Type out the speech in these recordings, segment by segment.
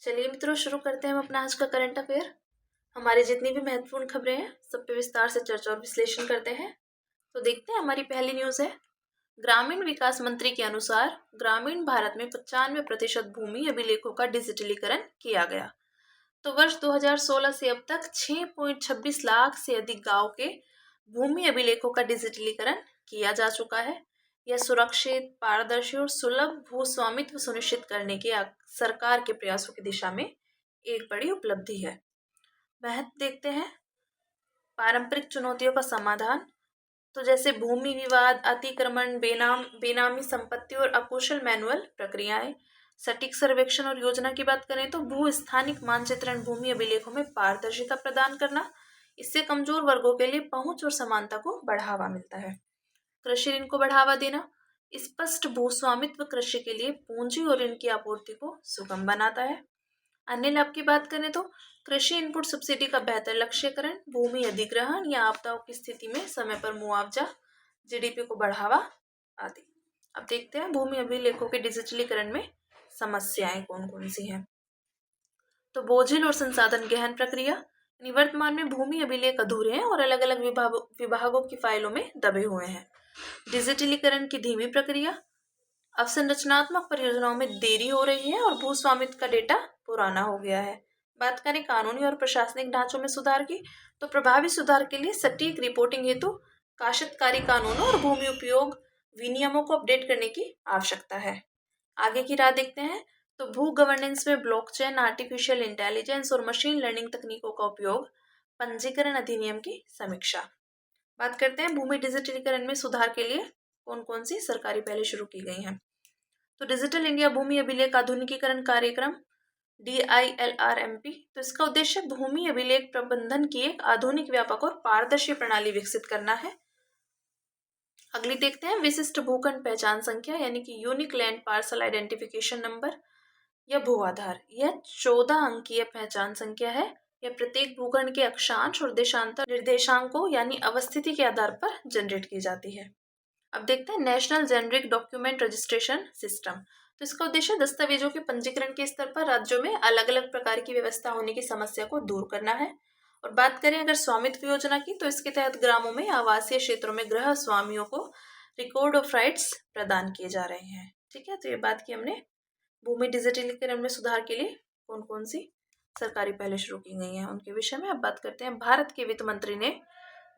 चलिए मित्रों, शुरू करते हैं हम अपना आज का करंट अफेयर। हमारी जितनी भी महत्वपूर्ण खबरें हैं सब पे विस्तार से चर्चा और विश्लेषण करते हैं। तो देखते हैं, हमारी पहली न्यूज़ है। ग्रामीण विकास मंत्री के अनुसार ग्रामीण भारत में 95% भूमि अभिलेखों का डिजिटलीकरण किया गया। तो वर्ष 2016 से अब तक 6.26 लाख से अधिक गांव के भूमि अभिलेखों का डिजिटलीकरण किया जा चुका है। यह सुरक्षित, पारदर्शी और सुलभ भू स्वामित्व सुनिश्चित करने के सरकार के प्रयासों की दिशा में एक बड़ी उपलब्धि है। महत्व देखते हैं। पारंपरिक चुनौतियों का समाधान, तो जैसे भूमि विवाद, अतिक्रमण, बेनामी संपत्ति और अकुशल मैनुअल प्रक्रियाएं। सटीक सर्वेक्षण और योजना की बात करें तो भू स्थानिक मानचित्रण भूमि अभिलेखों में पारदर्शिता प्रदान करना। इससे कमजोर वर्गों के लिए पहुंच और समानता को बढ़ावा मिलता है। कृषि ऋण को बढ़ावा देना, स्पष्ट भू स्वामित्व कृषि के लिए पूंजी और ऋण की आपूर्ति को सुगम बनाता है। अन्य लाभ की बात करें तो कृषि इनपुट सब्सिडी का बेहतर लक्ष्यकरण, भूमि अधिग्रहण या आपदाओं की स्थिति में समय पर मुआवजा, जीडीपी को बढ़ावा आदि। अब देखते हैं भूमि अभिलेखों के डिजिटलीकरण में समस्याएं कौन कौन सी हैं। तो बोझिल और संसाधन गहन प्रक्रिया, वर्तमान में भूमि अभिलेख अधूरे हैं और अलग अलग विभागों की फाइलों में दबे हुए हैं। डिजिटलीकरण की धीमी प्रक्रिया, अवसंरचनात्मक परियोजनाओं में देरी हो रही है और भू स्वामित्व का डेटा पुराना हो गया है। बात करें कानूनी और प्रशासनिक ढांचों में सुधार की, तो प्रभावी सुधार के लिए सटीक रिपोर्टिंग हेतु काश्तकारी कानूनों और भूमि उपयोग विनियमों को अपडेट करने की आवश्यकता है। आगे की राह देखते हैं। तो भू गवर्नेंस में ब्लॉकचेन, आर्टिफिशियल इंटेलिजेंस और मशीन लर्निंग तकनीकों का उपयोग, पंजीकरण अधिनियम की समीक्षा। बात करते हैं भूमि डिजिटलीकरण में सुधार के लिए कौन कौन सी सरकारी पहले शुरू की गई हैं। तो डिजिटल इंडिया भूमि अभिलेख आधुनिकीकरण कार्यक्रम DILRMP, तो इसका उद्देश्य भूमि अभिलेख प्रबंधन की एक आधुनिक, व्यापक और पारदर्शी प्रणाली विकसित करना है। अगली देखते हैं विशिष्ट भूखंड पहचान संख्या यानी कि unique land parcel identification number या भू आधार। यह 14 अंकीय पहचान संख्या है। यह प्रत्येक भूखंड के अक्षांश और देशांतर निर्देशांकों यानी अवस्थिति के आधार पर जनरेट की जाती है। अब देखते हैं national generic document registration system, तो इसका उद्देश्य दस्तावेजों के पंजीकरण के स्तर पर राज्यों में अलग अलग प्रकार की व्यवस्था होने की समस्या को दूर करना है। और बात करें अगर स्वामित्व योजना की, तो इसके तहत ग्रामों में, आवासीय क्षेत्रों में गृह स्वामियों को रिकॉर्ड ऑफ राइट्स प्रदान किए जा रहे हैं। ठीक है, तो ये बात की हमने भूमि डिजिटलीकरण में सुधार के लिए कौन कौन सी सरकारी पहले शुरू की गई हैं उनके विषय में। अब बात करते हैं। भारत के वित्त मंत्री ने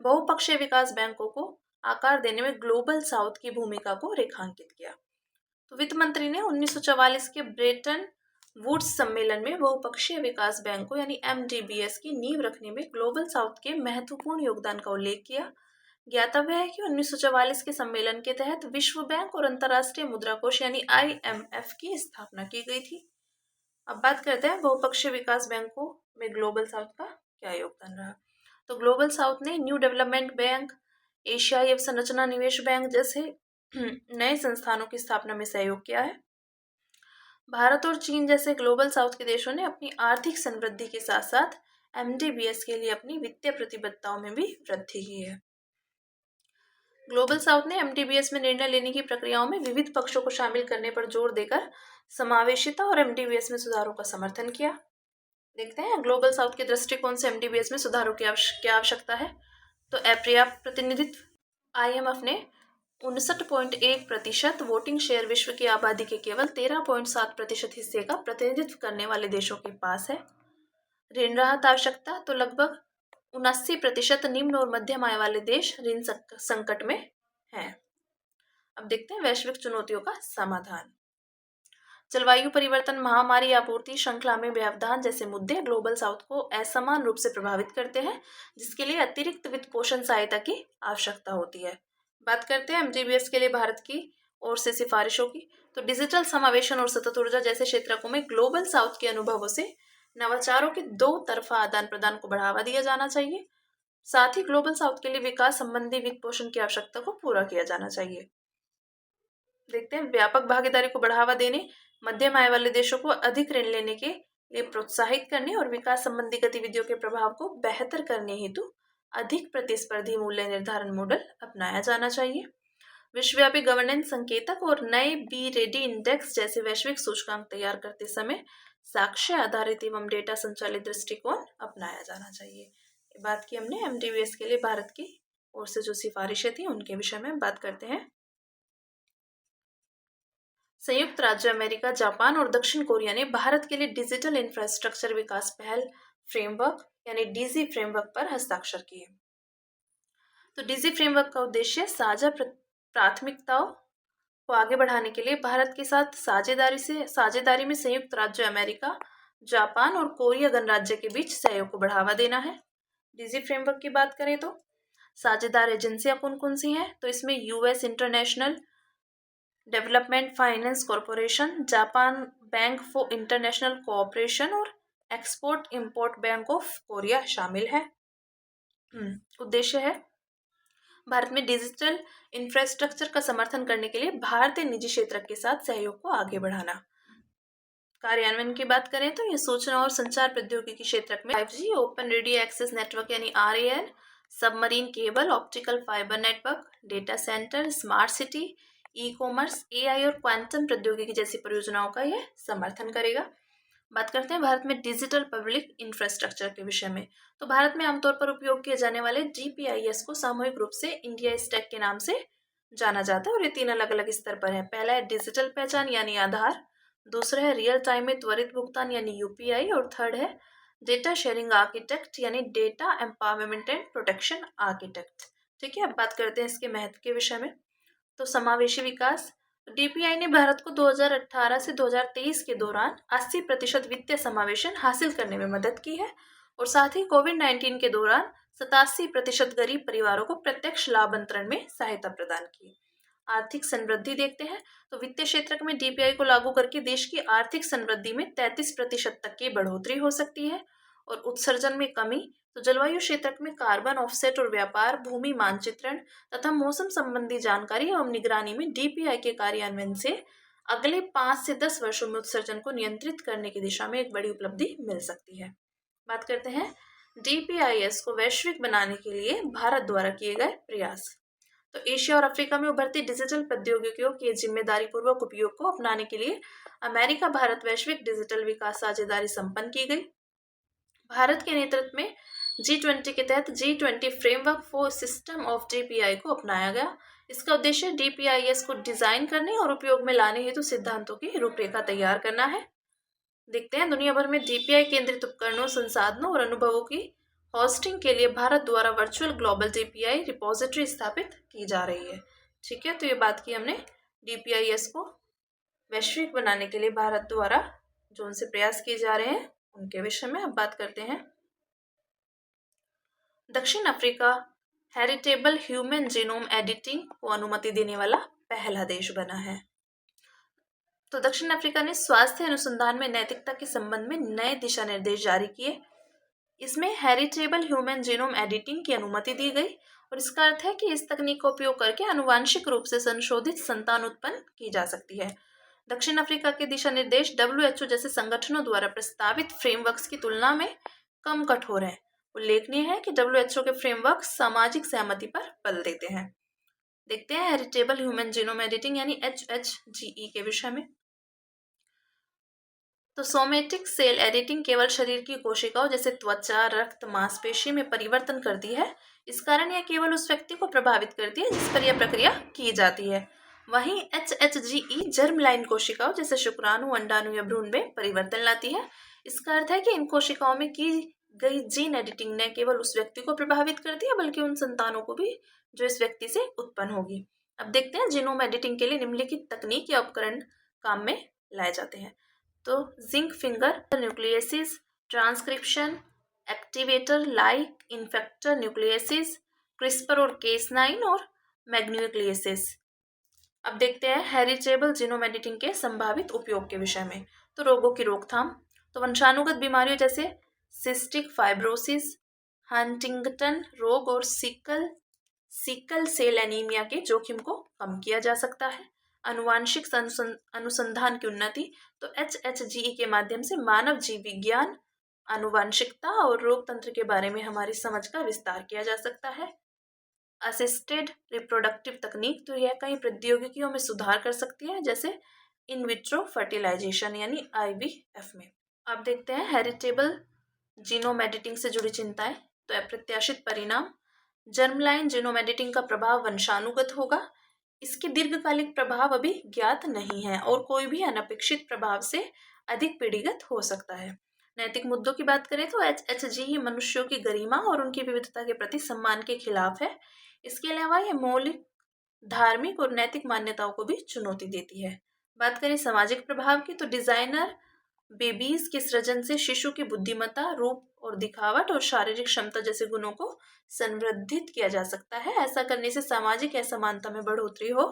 बहुपक्षीय विकास बैंकों को आकार देने में ग्लोबल साउथ की भूमिका को रेखांकित किया। तो वित्त मंत्री ने 1944 के ब्रेटन वुड्स सम्मेलन में बहुपक्षीय विकास बैंकों यानी MDBS की नींव रखने में ग्लोबल साउथ के महत्वपूर्ण योगदान का उल्लेख किया। ज्ञातव्य है कि 1944 के सम्मेलन के तहत विश्व बैंक और अंतर्राष्ट्रीय मुद्रा कोष यानी IMF की स्थापना की गई थी। अब बात करते हैं बहुपक्षीय विकास बैंकों में ग्लोबल साउथ का क्या योगदान रहा। तो ग्लोबल साउथ ने न्यू डेवलपमेंट बैंक, एशियाई अवसंरचना निवेश बैंक जैसे नए संस्थानों की स्थापना में सहयोग किया है। भारत और चीन जैसे ग्लोबल साउथ के देशों ने अपनी आर्थिक समृद्धि के साथ साथ MDBS के लिए अपनी वित्तीय प्रतिबद्धताओं में भी वृद्धि की है। ग्लोबल साउथ ने MDBS में निर्णय लेने की प्रक्रियाओं में विविध पक्षों को शामिल करने पर जोर देकर समावेशिता और MDBS में सुधारों का समर्थन किया। देखते हैं ग्लोबल साउथ के दृष्टिकोण से MDBS में सुधारों की क्या आवश्यकता है। तो अपर्याप्त प्रतिनिधित्व, IMF ने 59.1% वोटिंग शेयर विश्व की आबादी के केवल 13.7% हिस्से का प्रतिनिधित्व करने वाले देशों के पास है। ऋण राहत आवश्यकता, तो लगभग 79% निम्न और मध्यम आय वाले देश ऋण संकट में हैं। अब देखते हैं वैश्विक चुनौतियों का समाधान। जलवायु परिवर्तन, महामारी, आपूर्ति श्रृंखला में व्यवधान जैसे मुद्दे ग्लोबल साउथ को असमान रूप से प्रभावित करते हैं, जिसके लिए अतिरिक्त वित्त पोषण सहायता की आवश्यकता होती है। बात करते हैं MDBS के लिए भारत की ओर से सिफारिशों की। तो डिजिटल समावेशन और सतत ऊर्जा जैसे क्षेत्रों में ग्लोबल साउथ के अनुभवों से नवाचारों के दो तरफा आदान प्रदान को बढ़ावा दिया जाना चाहिए। साथ ही ग्लोबल साउथ के लिए विकास संबंधी वित्त पोषण की आवश्यकता को पूरा किया जाना चाहिए। देखते हैं व्यापक भागीदारी को बढ़ावा देने, मध्यम आय वाले देशों को अधिक ऋण लेने के लिए प्रोत्साहित करने और विकास संबंधी गतिविधियों के प्रभाव को बेहतर करने हेतु अधिक प्रतिस्पर्धी मूल्य निर्धारण मॉडल अपनाया जाना चाहिए। विश्वव्यापी गवर्नेंस संकेतक और नए बी रेडी इंडेक्स जैसे वैश्विक सूचकांक तैयार करते समय साक्ष्य आधारित एवं डेटा संचालित दृष्टिकोण अपनाया जाना चाहिए। ये बात की हमने MDVS के लिए भारत की ओर से जो सिफारिशें थी उनके विषय में बात करते हैं। संयुक्त राज्य अमेरिका, जापान और दक्षिण कोरिया ने भारत के लिए डिजिटल इंफ्रास्ट्रक्चर विकास पहल फ्रेमवर्क यानी डीजी फ्रेमवर्क पर हस्ताक्षर किए। तो डीजी फ्रेमवर्क का उद्देश्य साझा प्राथमिकताओं को आगे बढ़ाने के लिए भारत के साथ साझेदारी में संयुक्त राज्य अमेरिका, जापान और कोरिया गणराज्य के बीच सहयोग को बढ़ावा देना है। डीजी फ्रेमवर्क की बात करें तो साझेदार एजेंसियां कौन कौन सी हैं, तो इसमें US international development finance corporation, Japan bank for international cooperation और export import bank of Korea शामिल है। उद्देश्य है भारत में डिजिटल इंफ्रास्ट्रक्चर का समर्थन करने के लिए भारतीय निजी क्षेत्र के साथ सहयोग को आगे बढ़ाना। कार्यान्वयन की बात करें तो ये सूचना और संचार प्रौद्योगिकी क्षेत्र में 5G open radio access network यानी RAN, submarine cable, optical fibre network, data centre, smart city, e-commerce, AI और क्वांटम प्रौद्योगिकी जैसी परियोजनाओं का यह समर्थन करेगा। बात करते हैं भारत में डिजिटल पब्लिक इंफ्रास्ट्रक्चर के विषय में। तो भारत में आमतौर पर उपयोग किए जाने वाले GPIS को सामूहिक रूप से इंडिया स्टैक के नाम से जाना जाता है और ये 3 अलग अलग स्तर पर है। पहला है डिजिटल पहचान यानी आधार, दूसरा है रियल टाइम में त्वरित भुगतान यानी UPI और थर्ड है डेटा शेयरिंग आर्किटेक्ट यानी data empowerment and protection architect. ठीक है, अब बात करते हैं इसके महत्व के विषय में। तो समावेशी विकास, DPI ने भारत को 2018 से 2023 के दौरान 80% वित्तीय समावेशन हासिल करने में मदद की है और साथ ही कोविड-19 के दौरान 87% गरीब परिवारों को प्रत्यक्ष लाभ अंतरण में सहायता प्रदान की। आर्थिक समृद्धि देखते हैं तो वित्तीय क्षेत्र में DPI को लागू करके देश की आर्थिक समृद्धि में 33% तक की बढ़ोतरी हो सकती है और उत्सर्जन में कमी, तो जलवायु क्षेत्र में कार्बन ऑफसेट और व्यापार, भूमि मानचित्रण तथा मौसम संबंधी जानकारी एवं निगरानी में DPI के कार्यान्वयन से अगले 5 से 10 वर्षों में उत्सर्जन को नियंत्रित करने की दिशा में एक बड़ी उपलब्धि मिल सकती है। बात करते हैं DPIS को वैश्विक बनाने के लिए भारत द्वारा किए गए प्रयास। तो एशिया और अफ्रीका में उभरती डिजिटल प्रौद्योगिकियों के जिम्मेदारी पूर्वक उपयोग को अपनाने के लिए अमेरिका भारत वैश्विक डिजिटल विकास साझेदारी संपन्न की गई। भारत के नेतृत्व में G20 के तहत G20 framework for system of DPI को अपनाया गया। इसका उद्देश्य DPIS को डिजाइन करने और उपयोग में लाने हेतु सिद्धांतों की रूपरेखा तैयार करना है। देखते हैं दुनिया भर में DPI केंद्रित उपकरणों, संसाधनों और अनुभवों की होस्टिंग के लिए भारत द्वारा वर्चुअल ग्लोबल DPI रिपोजिटरी स्थापित की जा रही है। ठीक है, तो ये बात की हमने DPIS को वैश्विक बनाने के लिए भारत द्वारा जो उनसे प्रयास किए जा रहे हैं उनके विषय में अब बात करते हैं। दक्षिण Africa heritable human genome editing को अनुमति देने वाला पहला देश बना है। तो दक्षिण अफ्रीका ने स्वास्थ्य अनुसंधान में नैतिकता के संबंध में नए दिशा निर्देश जारी किए। इसमें हेरिटेबल ह्यूमन जीनोम एडिटिंग की अनुमति दी गई और इसका अर्थ है कि इस तकनीक का उपयोग करके आनुवांशिक रूप से संशोधित संतान उत्पन्न की जा सकती है। दक्षिण अफ्रीका के दिशा निर्देश WHO जैसे संगठनों द्वारा प्रस्तावित फ्रेमवर्क्स की तुलना में कम कठोर हैं। उल्लेखनीय है कि WHO के फ्रेमवर्क सामाजिक सहमति पर बल देते हैं। देखते हैं हेरिटेबल ह्यूमन जीनोम एडिटिंग यानी HHGE के विषय में। तो सोमेटिक सेल एडिटिंग केवल शरीर की कोशिकाओं जैसे त्वचा, रक्त, मांसपेशी में परिवर्तन करती है। इस कारण यह केवल उस व्यक्ति को प्रभावित करती है जिस पर यह प्रक्रिया की जाती है। वहीं HHGE जर्मलाइन कोशिकाओं जैसे शुक्राणु, अंडाणु या भ्रूण में परिवर्तन लाती है। इसका अर्थ है कि इन कोशिकाओं में की गई जीन एडिटिंग न केवल उस व्यक्ति को प्रभावित करती है बल्कि उन संतानों को भी जो इस व्यक्ति से उत्पन्न होगी। अब देखते हैं जीनोम एडिटिंग के लिए निम्नलिखित तकनीक या उपकरण काम में लाए जाते हैं। तो zinc finger nucleases, transcription activator like effector nucleases, CRISPR और Cas9 और मैग्न्यूक्लियसिस। अब देखते हैं हेरिटेबल जीनोम एडिटिंग के संभावित उपयोग के विषय में। तो रोगों की रोकथाम, तो वंशानुगत बीमारियों जैसे सिस्टिक फाइब्रोसिस, हंटिंगटन रोग और सिकल सेल एनीमिया के जोखिम को कम किया जा सकता है। आनुवांशिक अनुसंधान की उन्नति, तो HHGE के माध्यम से मानव जीव विज्ञान, आनुवांशिकता और रोग तंत्र के बारे में हमारी समझ का विस्तार किया जा सकता है। असिस्टेड रिप्रोडक्टिव तकनीक, तो यह कई प्रौद्योगिकियों में सुधार कर सकती है जैसे इन विट्रो फर्टिलाइजेशन यानी IVF में। आप देखते हैं हेरिटेबल जीनोम एडिटिंग से जुड़ी चिंताएं। तो अप्रत्याशित परिणाम, जर्मलाइन जीनोम एडिटिंग का प्रभाव वंशानुगत होगा। इसके दीर्घकालिक प्रभाव अभी ज्ञात नहीं है और कोई भी अनपेक्षित प्रभाव से अधिक पीढ़ीगत हो सकता है। नैतिक मुद्दों की बात करें तो HHG मनुष्यों की गरिमा और उनकी विविधता के प्रति सम्मान के खिलाफ है। इसके अलावा यह मौलिक, धार्मिक और नैतिक मान्यताओं को भी चुनौती देती है। बात करें सामाजिक प्रभाव की, तो डिजाइनर बेबीज के सृजन से शिशु की बुद्धिमत्ता, रूप और दिखावट और शारीरिक क्षमता जैसे गुणों को संवर्धित किया जा सकता है। ऐसा करने से सामाजिक असमानता में बढ़ोतरी हो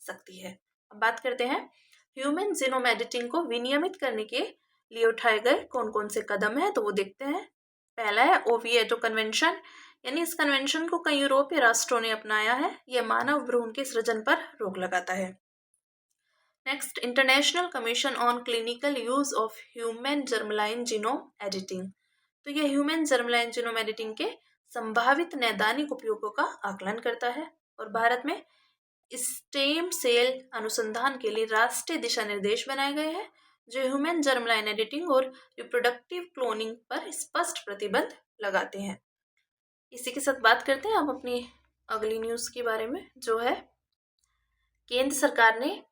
सकती है। अब बात करते हैं ह्यूमन जीनोम एडिटिंग को विनियमित करने के लिए उठाए गए कौन कौन से कदम हैं, तो वो देखते हैं। पहला है ओविएटो कन्वेंशन, यानी इस कन्वेंशन को कई यूरोपीय राष्ट्रों ने अपनाया है। यह मानव भ्रूण के सृजन पर रोक लगाता है। Next, international commission on clinical use of human germline genome editing. तो यह ह्यूमन जर्मलाइन जीनोम एडिटिंग के संभावित नैदानिक उपयोगों का आकलन करता है और भारत में स्टेम सेल अनुसंधान के लिए राष्ट्रीय दिशा निर्देश बनाए गए हैं जो ह्यूमन जर्मलाइन एडिटिंग और रिप्रोडक्टिव क्लोनिंग पर स्पष्ट प्रतिबंध लगाते हैं। इसी के साथ बात करते हैं अब अपनी अगली न्यूज़ के बारे में, जो है केंद्र सरकार ने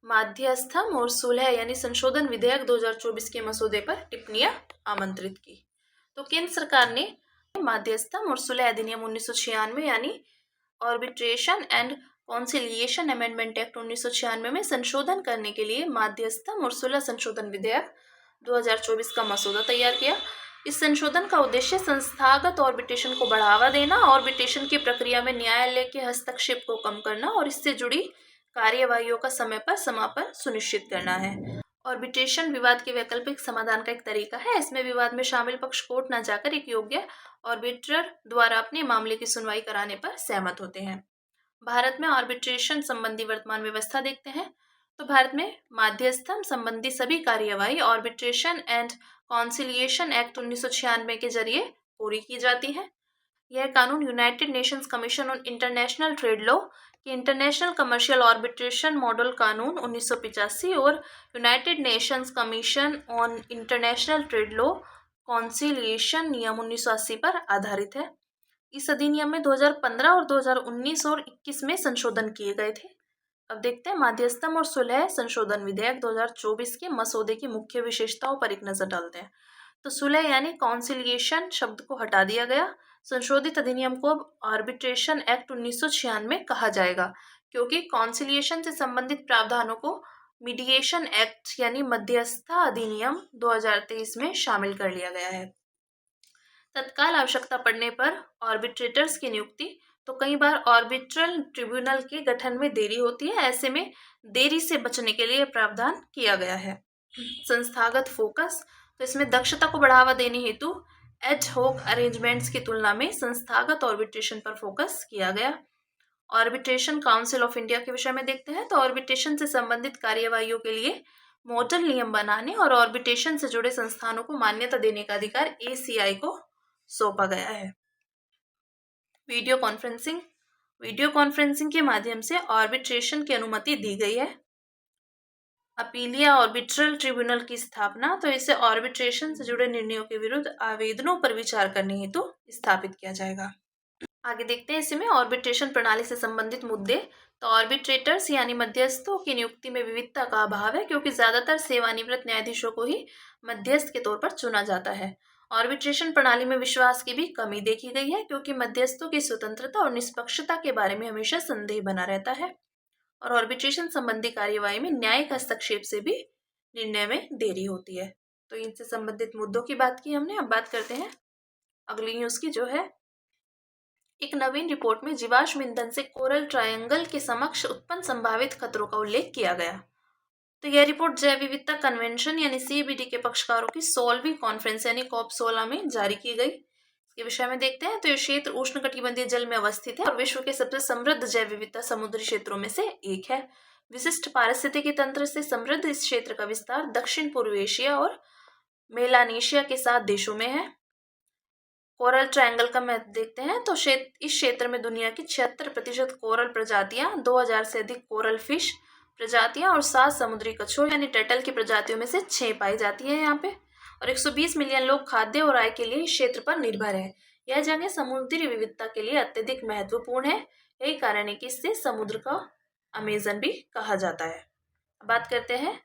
माध्यस्थम और सुलह यानी संशोधन विधेयक 2024 के मसौदे पर टिप्पणियां आमंत्रित की। तो केंद्र सरकार ने माध्यस्थम और सुलह अधिनियम 1996 यानी arbitration and conciliation amendment act 1996 में संशोधन करने के लिए माध्यस्थम और सुलह संशोधन विधेयक 2024 का मसौदा तैयार किया। इस संशोधन का उद्देश्य संस्थागत आर्बिट्रेशन को बढ़ावा देना, आर्बिट्रेशन की प्रक्रिया में न्यायालय के हस्तक्षेप को कम करना और इससे जुड़ी कार्यवाहियों का समय पर समापन सुनिश्चित करना है। आर्बिट्रेशन विवाद के वैकल्पिक समाधान का एक तरीका है। इसमें विवाद में शामिल पक्ष कोर्ट न जाकर एक योग्य आर्बिट्रर द्वारा अपने मामले की सुनवाई कराने पर सहमत होते हैं। भारत में आर्बिट्रेशन संबंधी वर्तमान व्यवस्था देखते हैं। तो भारत में माध्यस्थम संबंधी सभी कार्यवाही आर्बिट्रेशन एंड कॉन्सिलिएशन एक्ट 1996 के जरिए पूरी की जाती है। यह कानून United Nations commission on international trade law के इंटरनेशनल कमर्शियल आर्बिट्रेशन मॉडल कानून 1985 और United Nations commission on international trade law conciliation नियम 1980 पर आधारित है। इस अधिनियम में 2015 और 2019 और 21 में संशोधन किए गए थे। अब देखते हैं माध्यस्थम और सुलह संशोधन विधेयक 2024 के मसौदे की मुख्य विशेषताओं पर एक नजर डालते हैं। तो सुलह यानी कॉन्सिलिएशन शब्द को हटा दिया गया। संशोधित अधिनियम को अब आर्बिट्रेशन एक्ट 1996 कहा जाएगा क्योंकि कॉन्सिलिएशन से संबंधित प्रावधानों को मीडिएशन एक्ट यानी मध्यस्थता अधिनियम 2023 में शामिल कर लिया गया है। तत्काल आवश्यकता पड़ने पर आर्बिट्रेटर्स की नियुक्ति, तो कई बार आर्बिट्रल ट्रिब्यूनल के गठन में देरी होती है। ऐसे में देरी से बचने के लिए प्रावधान किया गया है। संस्थागत फोकस, तो इसमें दक्षता को बढ़ावा देने हेतु एड होक अरेंजमेंट्स की तुलना में संस्थागत आर्बिट्रेशन पर फोकस किया गया। आर्बिट्रेशन काउंसिल ऑफ इंडिया के विषय में देखते हैं। तो आर्बिट्रेशन से संबंधित कार्यवाहियों के लिए मॉडल नियम बनाने और आर्बिट्रेशन से जुड़े संस्थानों को मान्यता देने का अधिकार ACI को सौंपा गया है। वीडियो कॉन्फ्रेंसिंग के माध्यम से आर्बिट्रेशन की अनुमति दी गई है। अपीलिया आर्बिट्रल ट्रिब्यूनल की स्थापना, तो इसे आर्बिट्रेशन से जुड़े निर्णयों के विरुद्ध आवेदनों पर विचार करने हेतु स्थापित किया जाएगा। आगे देखते हैं इसमें आर्बिट्रेशन प्रणाली से संबंधित मुद्दे। तो आर्बिट्रेटर्स यानी मध्यस्थों की नियुक्ति में विविधता का अभाव है क्योंकि ज्यादातर सेवानिवृत्त न्यायाधीशों को ही मध्यस्थ के तौर पर चुना जाता है। आर्बिट्रेशन प्रणाली में विश्वास की भी कमी देखी गई है क्योंकि मध्यस्थों की स्वतंत्रता और निष्पक्षता के बारे में हमेशा संदेह बना रहता है और आर्बिट्रेशन संबंधी कार्यवाही में न्यायिक हस्तक्षेप से भी निर्णय में देरी होती है। तो इनसे संबंधित मुद्दों की बात की हमने। अब बात करते हैं अगली न्यूज़ की, जो है एक नवीन रिपोर्ट में जीवाश्म ईंधन से कोरल ट्रायंगल के समक्ष उत्पन्न संभावित खतरों का उल्लेख किया गया। तो यह रिपोर्ट जैव विविधता कन्वेंशन यानी CBD के पक्षकारों की 16वीं कॉन्फ्रेंस यानी COP16 में जारी की गई। इसके विषय में देखते हैं। तो यह क्षेत्र उष्णकटिबंधीय जल में अवस्थित है और विश्व के सबसे समृद्ध जैव विविधता समुद्री क्षेत्रों में से एक है। विशिष्ट पारिस्थितिकी तंत्र से समृद्ध इस क्षेत्र का विस्तार दक्षिण पूर्व एशिया और मेलानेशिया के 7 देशों में है। कोरल ट्रायंगल का महत्व देखते हैं। तो इस क्षेत्र में दुनिया की 76% कोरल प्रजातियां, 2000 से अधिक कोरल फिश प्रजातियां और 7 समुद्री कछुओं यानी टर्टल की प्रजातियों में से 6 पाई जाती है यहाँ पे। और 120 मिलियन लोग खाद्य और आय के लिए इस क्षेत्र पर निर्भर है। यह जगह समुद्री विविधता के लिए अत्यधिक महत्वपूर्ण है। यही कारण है कि इसे समुद्र का अमेजन भी कहा जाता है। बात करते हैं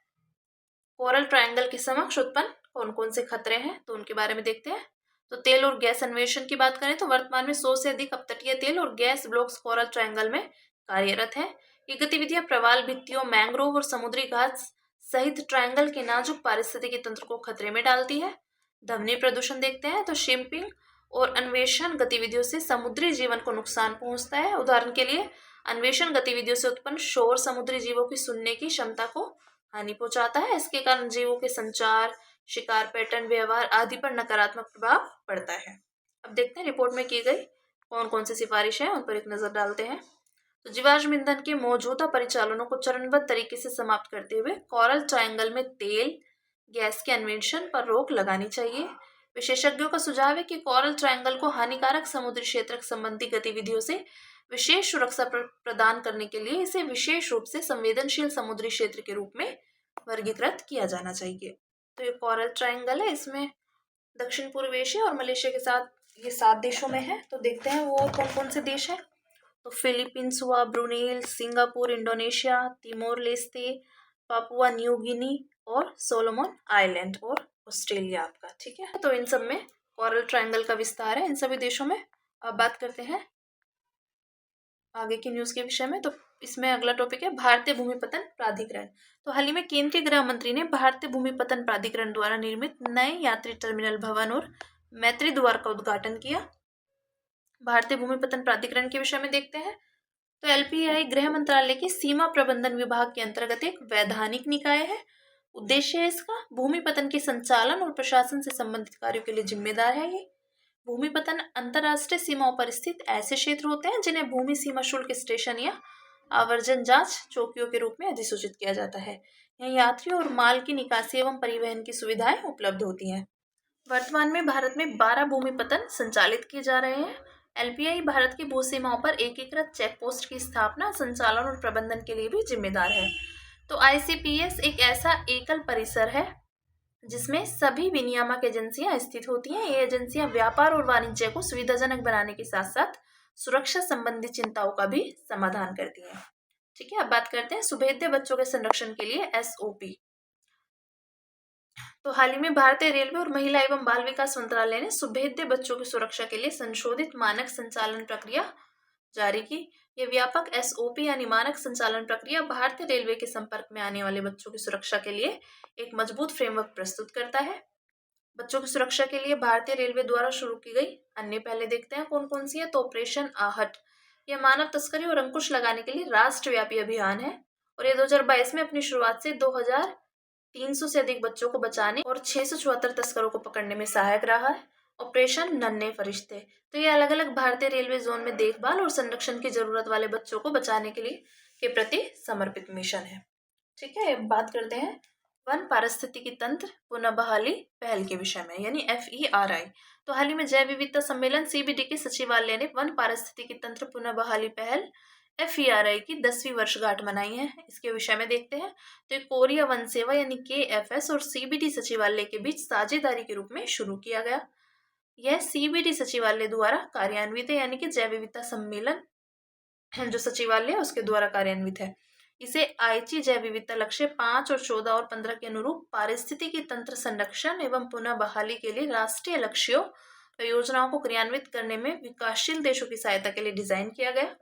कोरल ट्रायंगल के समक्ष उत्पन्न कौन कौन से खतरे हैं, तो उनके बारे में देखते हैं। तो तेल और गैस अन्वेषण की बात करें तो वर्तमान में 100 से अधिक अपतटीय तेल और गैस ब्लॉक्स कोरल ट्रायंगल में कार्यरत हैं। ये गतिविधियां प्रवाल भित्तियों, मैंग्रोव और समुद्री घास सहित ट्रायंगल के नाजुक पारिस्थितिकी तंत्र को खतरे में डालती है। ध्वनि प्रदूषण देखते हैं तो शिपिंग और अन्वेषण गतिविधियों से समुद्री जीवन को नुकसान पहुंचता है। उदाहरण के लिए अन्वेषण गतिविधियों से उत्पन्न शोर समुद्री जीवों की सुनने की क्षमता को हानि पहुंचाता है। इसके कारण जीवों के संचार, शिकार पैटर्न, व्यवहार आदि पर नकारात्मक प्रभाव पड़ता है। अब देखते हैं रिपोर्ट में की गई कौन कौन सी सिफारिश है, उन पर एक नजर डालते हैं। तो जीवाश्म ईंधन के मौजूदा परिचालनों को चरणबद्ध तरीके से समाप्त करते हुए कोरल ट्रायंगल में तेल गैस के अन्वेषण पर रोक लगानी चाहिए। विशेषज्ञों का सुझाव है कि कोरल ट्रायंगल को हानिकारक समुद्री क्षेत्र संबंधी गतिविधियों से विशेष सुरक्षा प्रदान करने के लिए इसे विशेष रूप से संवेदनशील समुद्री क्षेत्र के रूप में वर्गीकृत किया जाना चाहिए। तो ये कोरल ट्रायंगल है, इसमें दक्षिण पूर्व एशिया और मलेशिया के साथ ये 7 देशों में है। तो देखते हैं वो कौन कौन से देश हैं। तो फिलीपींस हुआ, Brunei, Singapore, Indonesia, Timor Leste, Papua New Guinea और सोलोमन आइलैंड और ऑस्ट्रेलिया आपका। ठीक है, तो इन सब में कोरल ट्रायंगल का विस्तार है इन सभी देशों में। अब बात करते हैं आगे की न्यूज़ के विषय में। तो इसमें अगला टॉपिक है भारतीय भूमिपतन प्राधिकरण। तो हाल ही में केंद्रीय गृह मंत्री ने भारतीय भूमिपतन प्राधिकरण द्वारा निर्मित नए यात्री टर्मिनल भवन और मैत्री द्वार का उद्घाटन किया। भारतीय भूमिपतन प्राधिकरण के विषय में देखते हैं। तो एलपीआई गृह मंत्रालय के सीमा प्रबंधन विभाग के अंतर्गत एक वैधानिक निकाय है। उद्देश्य है इसका भूमिपतन के संचालन और प्रशासन से संबंधित कार्यों के लिए जिम्मेदार है। ये भूमिपतन अंतर्राष्ट्रीय सीमाओं पर स्थित ऐसे क्षेत्र होते हैं जिन्हें भूमि सीमा शुल्क स्टेशन या आवर्जन जांच चौकियों के रूप में अधिसूचित किया जाता है। यहाँ यात्रियों और माल की निकासी एवं परिवहन की सुविधाएं उपलब्ध होती हैं। वर्तमान में भारत में 12 भूमिपतन संचालित किए जा रहे हैं। एलपीआई भारत की भू सीमाओं पर एकीकृत चेक पोस्ट की स्थापना, संचालन और प्रबंधन के लिए भी जिम्मेदार है। तो आईसीपीएस एक ऐसा एकल परिसर है जिसमें सभी विनियामक एजेंसियां स्थित होती हैं। ये एजेंसियां व्यापार और वाणिज्य को सुविधाजनक बनाने के साथ साथ सुरक्षा संबंधी चिंताओं का भी समाधान करती हैं। ठीक है, अब बात करते हैं सुभेद्य बच्चों के संरक्षण के लिए एसओपी। तो हाल ही में भारतीय रेलवे और महिला एवं बाल विकास मंत्रालय ने सुभेद्य बच्चों की सुरक्षा के लिए संशोधित मानक संचालन प्रक्रिया जारी की। ये व्यापक एसओपी यानी मानक संचालन प्रक्रिया भारतीय रेलवे के संपर्क में आने वाले बच्चों की सुरक्षा के लिए एक मजबूत फ्रेमवर्क प्रस्तुत करता है। बच्चों की सुरक्षा के लिए भारतीय रेलवे द्वारा शुरू की गई अन्य पहले देखते हैं कौन कौन सी है। तो ऑपरेशन आहट, यह मानव तस्करी और अंकुश लगाने के लिए राष्ट्रव्यापी अभियान है और ये 2022 में अपनी शुरुआत से 2300 से अधिक बच्चों को बचाने और 674 तस्करों को पकड़ने में सहायक रहा है। ऑपरेशन नन्हे फरिश्ते, तो ये अलग अलग भारतीय रेलवे जोन में देखभाल और संरक्षण की जरूरत वाले बच्चों को बचाने के लिए के प्रति समर्पित मिशन है। ठीक है, बात करते हैं वन पारिस्थितिकी तंत्र पुनः बहाली पहल के विषय में यानी FERI। तो हाल ही में जैव विविधता सम्मेलन CBD के सचिवालय ने वन पारिस्थितिकी तंत्र पुनः बहाली पहल FERI की 10वीं वर्षगांठ मनाई है। इसके विषय में देखते हैं। तो कोरिया वन सेवा यानी KFS और CBD सचिवालय के बीच साझेदारी के रूप में शुरू किया गया। यह CBD सचिवालय द्वारा कार्यान्वित है यानी कि जैव विविधता सम्मेलन जो सचिवालय है उसके द्वारा कार्यान्वित है। इसे आईची जैव विविधता लक्ष्य 5 और 14 और 15 के अनुरूप पारिस्थितिकी तंत्र संरक्षण एवं पुनः बहाली के लिए राष्ट्रीय लक्ष्यों व योजनाओं को क्रियान्वित करने में विकासशील देशों की सहायता के लिए डिजाइन किया गया।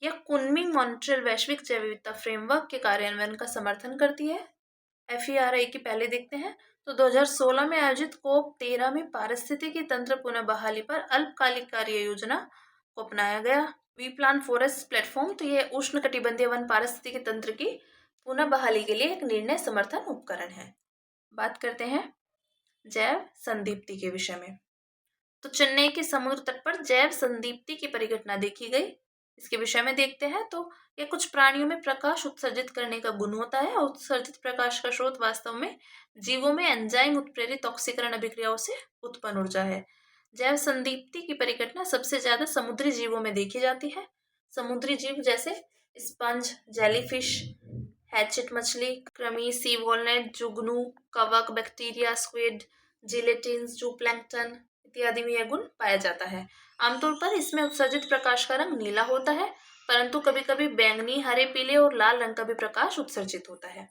यह कुनमिंग मॉन्ट्रियल वैश्विक जैव विविधता फ्रेमवर्क के कार्यान्वयन का समर्थन करती है। FERI की पहले देखते हैं। तो 2016 में आयोजित COP13 में पारिस्थितिकी तंत्र पुनः बहाली पर अल्पकालिक कार्य योजना को अपनाया गया। वी प्लान फॉरेस्ट प्लेटफॉर्म, तो ये उष्ण कटिबंधीय वन पारिस्थितिकी तंत्र की पुनः बहाली के लिए एक निर्णय समर्थन उपकरण है। बात करते हैं जैव संदीप्ति के विषय में। तो चेन्नई के समुद्र तट पर जैव संदीप्ति की परिघटना देखी गई। इसके विषय में देखते हैं। तो यह कुछ प्राणियों में प्रकाश उत्सर्जित करने का गुण होता है और उत्सर्जित प्रकाश का स्रोत वास्तव में जीवों में एंजाइम उत्प्रेरित ऑक्सीकरण अभिक्रियाओं से उत्पन्न ऊर्जा है। जैव संदीप्ति की परिघटना सबसे ज्यादा समुद्री जीवों में देखी जाती है। समुद्री जीव जैसे स्पंज, जेलीफिश, हैचेट मछली, क्रमी, सी वॉलनट, जुगनू, कवक, बैक्टीरिया, स्क्विड, जिलेटिन्स, जूप्लैंक्टन इत्यादि में यह गुण पाया जाता है। आमतौर पर इसमें उत्सर्जित प्रकाश का रंग नीला होता है, परंतु कभी कभी बैंगनी, हरे, पीले और लाल रंग का भी प्रकाश उत्सर्जित होता है।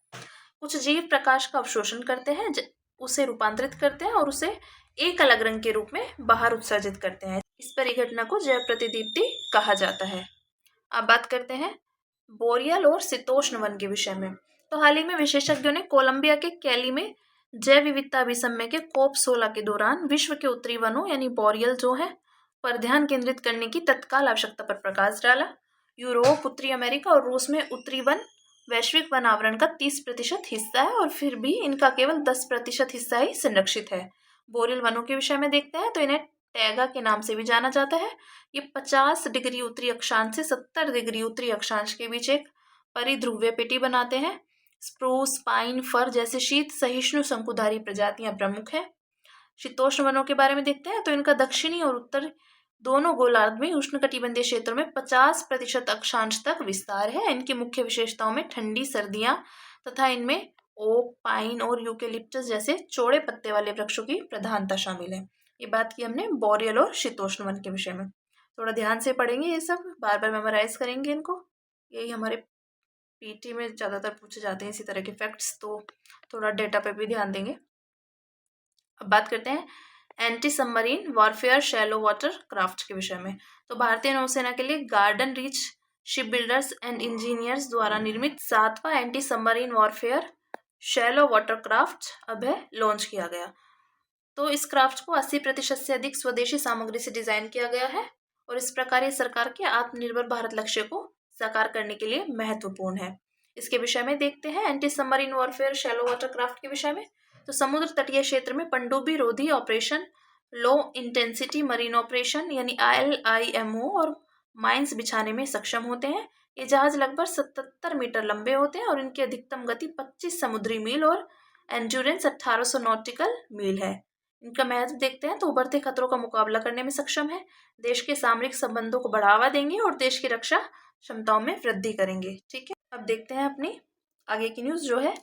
कुछ जीव प्रकाश का अवशोषण करते हैं, उसे रूपांतरित करते हैं और उसे एक अलग रंग के रूप में बाहर उत्सर्जित करते हैं। इस परिघटना को जैव प्रतिदीप्ति कहा जाता है। अब बात करते हैं बोरियल और शीतोष्ण वन के विषय में। तो हाल ही में विशेषज्ञों ने कोलंबिया के कैली में जैव विविधता अभिसमय के COP 16 के दौरान विश्व के उत्तरी वनों यानी बोरियल जो है पर ध्यान केंद्रित करने की तत्काल आवश्यकता पर प्रकाश डाला। यूरोप, उत्तरी अमेरिका और रूस में उत्तरी वन वैश्विक वन आवरण का 30% हिस्सा है और फिर भी इनका केवल 10% हिस्सा ही संरक्षित है। बोरियल वनों के विषय में देखते हैं तो इन्हें टैगा के नाम से भी जाना जाता है। ये 50 डिग्री उत्तरी अक्षांश से 70 डिग्री उत्तरी अक्षांश के बीच एक परिध्रुवीय पेटी बनाते हैं। स्प्रूस, पाइन, फर जैसे शीत सहिष्णु शंकुधारी प्रजातियां प्रमुख हैं। शीतोष्ण वनों के बारे में देखते हैं तो इनका दक्षिणी और उत्तर दोनों गोलार्ध में उष्णकटिबंधीय क्षेत्रों में 50% अक्षांश तक विस्तार है। इनकी मुख्य विशेषताओं में ठंडी सर्दियां तथा इनमें ओक, पाइन और यूकेलिप्टस जैसे चौड़े पत्ते वाले वृक्षों की प्रधानता शामिल है। ये बात की हमने बोरियल और शीतोष्ण वन के विषय में। थोड़ा ध्यान से पढ़ेंगे, ये सब बार बार मेमोराइज करेंगे इनको। यही हमारे पीटी में ज़्यादातर पूछे जाते हैं इसी तरह के फैक्ट्स, तो थोड़ा डेटा पे भी ध्यान देंगे। अब बात करते हैं anti submarine warfare shallow water craft के विषय में। तो भारतीय नौसेना के लिए गार्डन रीच शिप बिल्डर्स एंड इंजीनियर्स द्वारा निर्मित 7वां anti submarine warfare shallow water craft अब है लॉन्च किया गया। तो इस क्राफ्ट को 80% से अधिक स्वदेशी सामग्री से डिजाइन किया गया है और इस प्रकार ये सरकार के आत्मनिर्भर भारत लक्ष्य को साकार करने के लिए महत्वपूर्ण है। इसके विषय में देखते हैं anti submarine warfare shallow water craft के विषय में। तो समुद्र तटीय क्षेत्र में पनडुब्बी रोधी operation, low intensity marine operation यानी ILIMO और माइंस बिछाने में सक्षम होते हैं। ये जहाज लगभग 77 मीटर लंबे होते हैं और इनकी अधिकतम गति 25 समुद्री मील और एंड्योरेंस 1800 नॉटिकल मील है। इनका महत्व देखते हैं तो उभरते खतरों का मुकाबला करने में सक्षम है, देश के सामरिक संबंधों को बढ़ावा देंगे और देश की रक्षा क्षमताओं में वृद्धि करेंगे। ठीक है, अब देखते हैं अपनी आगे की न्यूज़ जो है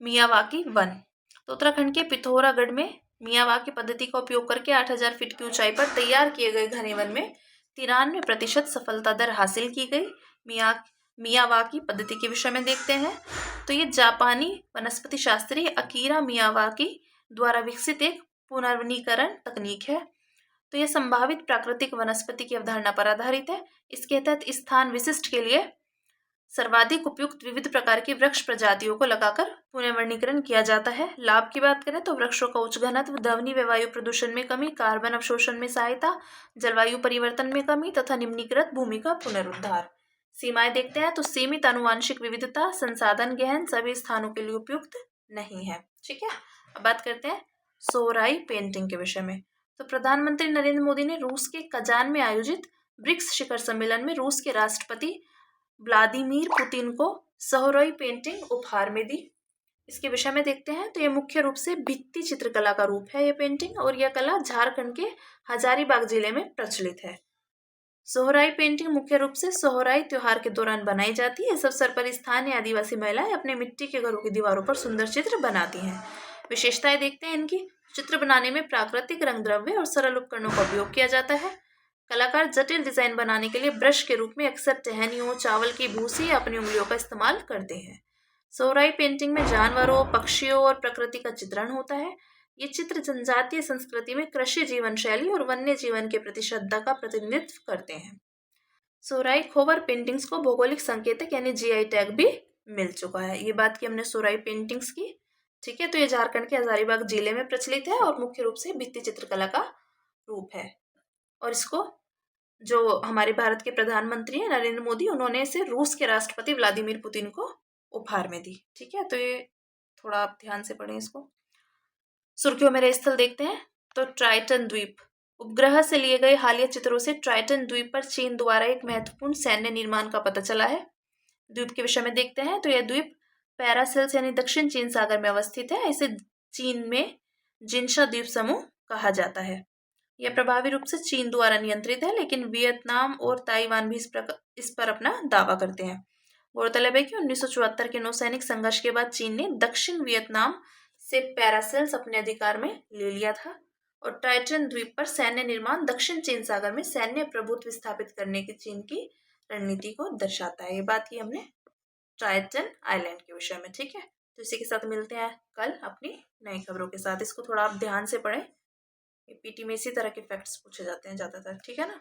मियावाकी वन। तो उत्तराखंड के पिथौरागढ़ में मियावाकी पद्धति का उपयोग करके 8000 फीट की ऊंचाई पर तैयार किए गए घने वन में 93% सफलता दर हासिल की गई। मियावाकी पद्धति के विषय में देखते हैं तो ये जापानी वनस्पति शास्त्री अकीरा मियावाकी द्वारा विकसित एक पुनर्वनीकरण तकनीक है। तो यह संभावित प्राकृतिक वनस्पति की अवधारणा पर आधारित है। इसके तहत स्थान विशिष्ट के लिए सर्वाधिक उपयुक्त विविध प्रकार की वृक्ष प्रजातियों को लगाकर पुनर्वनीकरण किया जाता है। लाभ की बात करें तो वृक्षों का उच्च घनत्व, ध्वनि व वायु प्रदूषण में कमी, कार्बन अवशोषण में सहायता, जलवायु परिवर्तन में कमी तथा निम्नीकृत भूमि का पुनरुद्धार। सीमाएं देखते हैं तो सीमित आनुवांशिक विविधता, संसाधन गहन, सभी स्थानों के लिए उपयुक्त नहीं है। ठीक है, अब बात करते हैं सोहराई पेंटिंग के विषय में। तो प्रधानमंत्री नरेंद्र मोदी ने रूस के कजान में आयोजित ब्रिक्स शिखर सम्मेलन में रूस के राष्ट्रपति व्लादिमीर पुतिन को सोहराई पेंटिंग उपहार में दी। इसके विषय में देखते हैं तो ये मुख्य रूप से भित्ति चित्रकला का रूप है ये पेंटिंग, और यह कला झारखंड के हजारीबाग जिले में प्रचलित है। सोहराई पेंटिंग मुख्य रूप से सोहराई त्योहार के दौरान बनाई जाती है। इस अवसर पर स्थानीय आदिवासी महिलाएं अपने मिट्टी के घरों की दीवारों पर सुंदर चित्र बनाती हैं। विशेषताएं देखते हैं इनकी। चित्र बनाने में प्राकृतिक रंग द्रव्य और सरल उपकरणों का उपयोग किया जाता है। कलाकार जटिल डिजाइन बनाने के लिए ब्रश के रूप में अक्सर टहनियों, चावल की भूसी या अपनी उंगलियों का इस्तेमाल करते हैं। सोहराई पेंटिंग में जानवरों, पक्षियों और प्रकृति का चित्रण होता है। ये चित्र जनजातीय संस्कृति में कृषि जीवन शैली और वन्य जीवन के प्रति श्रद्धा का प्रतिनिधित्व करते हैं। सोहराई खोवर पेंटिंग्स को भौगोलिक संकेतक यानी GI टैग भी मिल चुका है। ये बात की हमने सोहराई पेंटिंग्स की। ठीक है, तो ये झारखंड के हजारीबाग जिले में प्रचलित है और मुख्य रूप से भित्ति चित्रकला का रूप है। और इसको जो हमारे भारत के प्रधानमंत्री हैं नरेंद्र मोदी, उन्होंने इसे रूस के राष्ट्रपति व्लादिमीर पुतिन को उपहार में दी। ठीक है, तो ये थोड़ा आप ध्यान से पढ़ें इसको। सुर्खियों में स्थल देखते हैं तो ट्राइटन द्वीप। उपग्रह से लिए गए हालिया चित्रों से ट्राइटन द्वीप पर चीन द्वारा एक महत्वपूर्ण सैन्य निर्माण का पता चला है। द्वीप के विषय में देखते हैं तो यह द्वीप पैरासेल्स यानी दक्षिण चीन सागर में अवस्थित है। इसे चीन में जिनशा द्वीप समूह कहा जाता है। यह प्रभावी रूप से चीन द्वारा नियंत्रित है, लेकिन वियतनाम और ताइवान भी इस पर अपना दावा करते हैं। गौरतलब है कि 1974 के नौसैनिक संघर्ष के बाद चीन ने दक्षिण वियतनाम से पैरासेल्स अपने अधिकार में ले लिया था और ट्राइटन द्वीप पर सैन्य निर्माण दक्षिण चीन सागर में सैन्य प्रभुत्व स्थापित करने की चीन की रणनीति को दर्शाता है। ये बात की हमने ट्राइटन आइलैंड के विषय में। ठीक है, तो इसी के साथ मिलते हैं कल अपनी नई खबरों के साथ। इसको थोड़ा आप ध्यान से पढ़ें, पीटी में इसी तरह के फैक्ट्स पूछे जाते हैं ज़्यादातर। ठीक है ना।